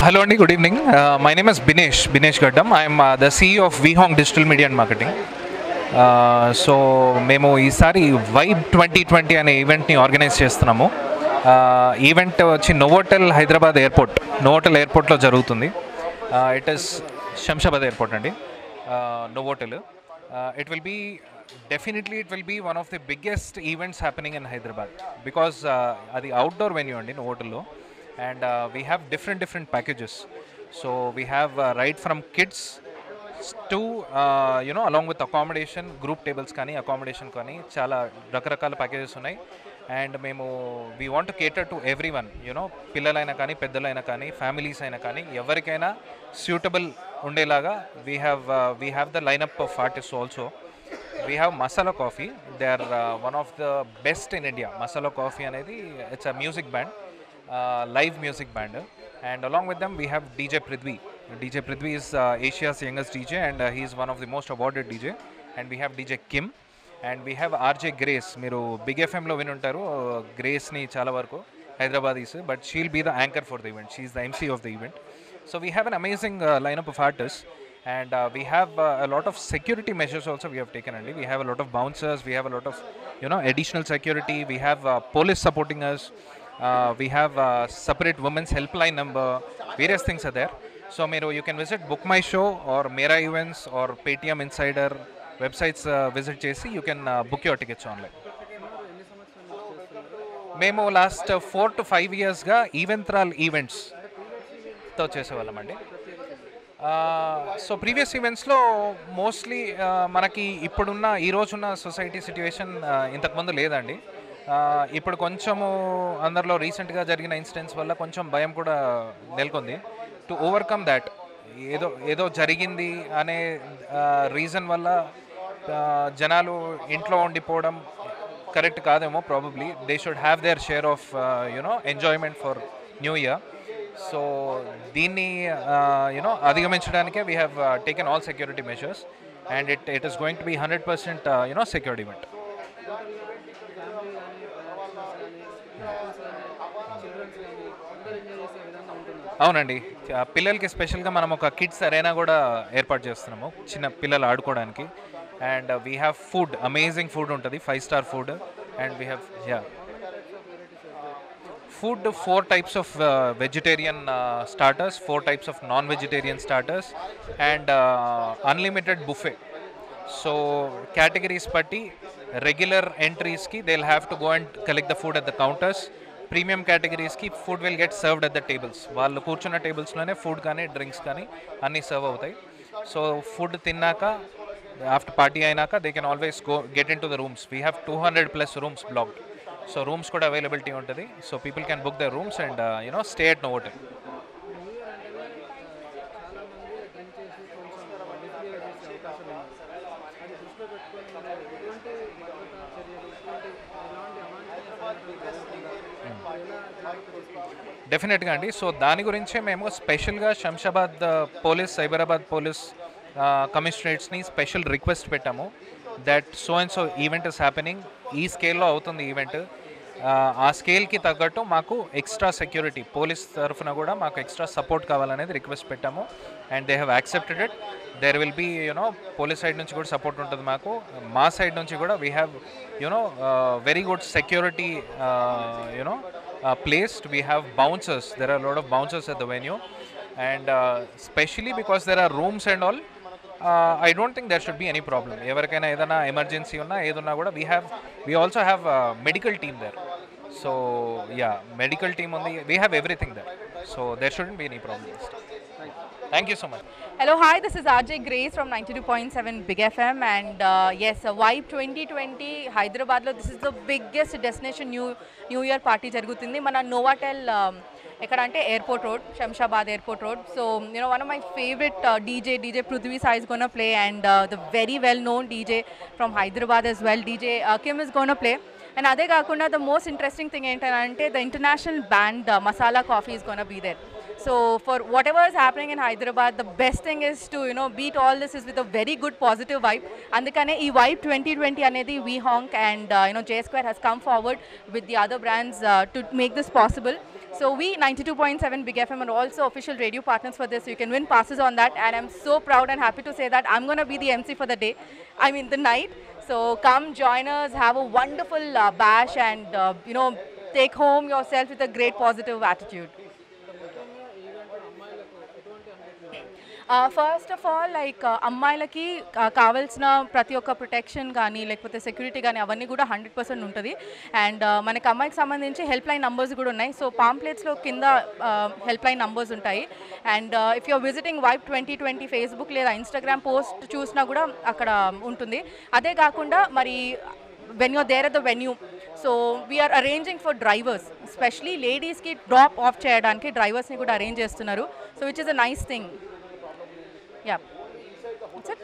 Hello Andy, good evening. My name is Binesh Gaddam. I am the CEO of VHong Digital Media and Marketing. So మేము ఈసారి vibe 2020 అనే ఈవెంట్ని organise చేస్తున్నాము. Event వచ్చి Novotel Hyderabad ఎయిర్పోర్ట్లో జరుగుతుంది. ఇట్ ఈస్ శంషాబాద్ ఎయిర్పోర్ట్ అండి, Novotel. It will be one of the biggest events happening in Hyderabad because అది అవుట్డోర్ వెన్యూ అండి నోవోటెల్లో. And we have different packages. So we have right from kids to along with accommodation, group tables kani, accommodation kani, chala rakarakala packages unnai. And we want to cater to everyone, pillalaina kani, peddalaina kani, families aina kani, evarikaina suitable undelaga we have the lineup of artists also. We have Masala Coffee. They are one of the best in India. Masala Coffee anedi, it's a music band, live music band, and along with them we have DJ Prithvi. DJ Prithvi is Asia's youngest DJ, and he is one of the most awarded DJ. And we have DJ Kim, and we have RJ Grace. Meeru Big FM lo vinuntaru Grace ni chala varaku Hyderabadis, but she'll be the anchor for the event. She is the MC of the event. So we have an amazing lineup of artists, and we have a lot of security measures also we have taken. And we have a lot of bouncers, we have a lot of additional security. We have police supporting us. We have separate women's helpline number. Various things are there. So you can visit Book My Show or Mera Events or Paytm Insider websites. Visit chesi, you can book your tickets online. Memo last 4 to 5 years ga Eventral events తో చేసేవాళ్ళమండి. So previous ఈవెంట్స్లో mostly మనకి ఇప్పుడున్న ఈ రోజున్న society situation ఇంతకుముందు లేదండి. ఇప్పుడు కొంచెము అందరిలో రీసెంట్గా జరిగిన ఇన్సిడెంట్స్ వల్ల కొంచెం భయం కూడా నెలకొంది. టు ఓవర్కమ్ దాట్, ఏదో జరిగింది అనే రీజన్ వల్ల జనాలు ఇంట్లో ఉండిపోవడం కరెక్ట్ కాదేమో. Probably they should have their share of enjoyment for new year. So దీన్ని అధిగమించడానికే we have taken all security measures, and it is going to be 100% secured event. అవునండి, పిల్లలకి స్పెషల్గా మనం ఒక కిడ్స్ అరేనా కూడా ఏర్పాటు చేస్తున్నాము చిన్న పిల్లలు ఆడుకోవడానికి. And we have food, amazing food ఉంటుంది, 5-star food. And we have food, 4 types of vegetarian starters, 4 types of non-vegetarian starters, and unlimited buffet. So categories patti, regular entries ki they'll have to go and collect the food at the counters. Premium categories ki food will get served at the tables. Vallu కూర్చున్న tables లోనే food కానీ drinks కానీ అన్నీ serve అవుతాయి. So food తిన్నాక after party అయినాక they can always go get into the rooms. We have 200+ rooms blocked. So rooms kuda availability untadi, so people can book their rooms and stay at Novotel. డెఫినెట్గా అండి. So దాని గురించే మేము స్పెషల్గా Shamshabad police, Cyberabad police కమిషనరేట్స్ని special request పెట్టాము that so and so event is happening, ఈ స్కేల్లో అవుతుంది ఈవెంట్. ఆ స్కేల్కి తగ్గట్టు మాకు ఎక్స్ట్రా సెక్యూరిటీ, పోలీస్ తరఫున కూడా మాకు ఎక్స్ట్రా సపోర్ట్ కావాలనేది రిక్వెస్ట్ పెట్టాము. And they have accepted it. There will be police side నుంచి కూడా సపోర్ట్ ఉంటుంది మాకు. మా సైడ్ నుంచి కూడా we have very good security placed. We have bouncers. There are a lot of bouncers at the venue, and especially because there are rooms and all, I don't think there should be any problem. Everakaina edana emergency unna edunna kuda we also have a medical team there. So yeah, medical team only, we have everything there, so there shouldn't be any problems. Thank you so much. Hello, hi, this is RJ Grace from 92.7 Big FM, and yes, Vibe 2020 Hyderabad lo, this is the biggest destination new year party jarugutundi mana Novotel ekkada ante airport road, Shamshabad airport road. So one of my favorite DJ Prithvi Sai is going to play, and the very well known DJ from Hyderabad as well, DJ Kim is going to play. And ade kaakunda the most interesting thing entante the international band Masala Coffee is going to be there. So for whatever is happening in Hyderabad, the best thing is to beat all this is with a very good positive vibe. Andukane ee Vibe 2020 anedi VHong and J Square has come forward with the other brands to make this possible. So we 92.7 Big FM are also official radio partners for this. You can win passes on that, and I'm so proud and happy to say that I'm going to be the MC for the day. I mean the night. So come join us, have a wonderful bash, and take home yourself with a great positive attitude. First of all like అమ్మాయిలకి కావాల్సిన ప్రతి ఒక్క protection కానీ లేకపోతే security కానీ అవన్నీ కూడా 100% ఉంటుంది. అండ్ మనకి అమ్మాయికి సంబంధించి హెల్ప్ లైన్ నంబర్స్ కూడా ఉన్నాయి. సో పాంప్లెట్స్లో కింద హెల్ప్ లైన్ నంబర్స్ ఉంటాయి. And if you're visiting vibe 2020 Facebook లేదా ఇన్స్టాగ్రామ్ పోస్ట్ చూసినా కూడా అక్కడ ఉంటుంది. అదే కాకుండా మరి when you're there at the venue, so we are arranging for drivers, especially ladies ki drop off cheyadaniki drivers ni kuda arrange chestunaru, so which is a nice thing. Yeah, that's it.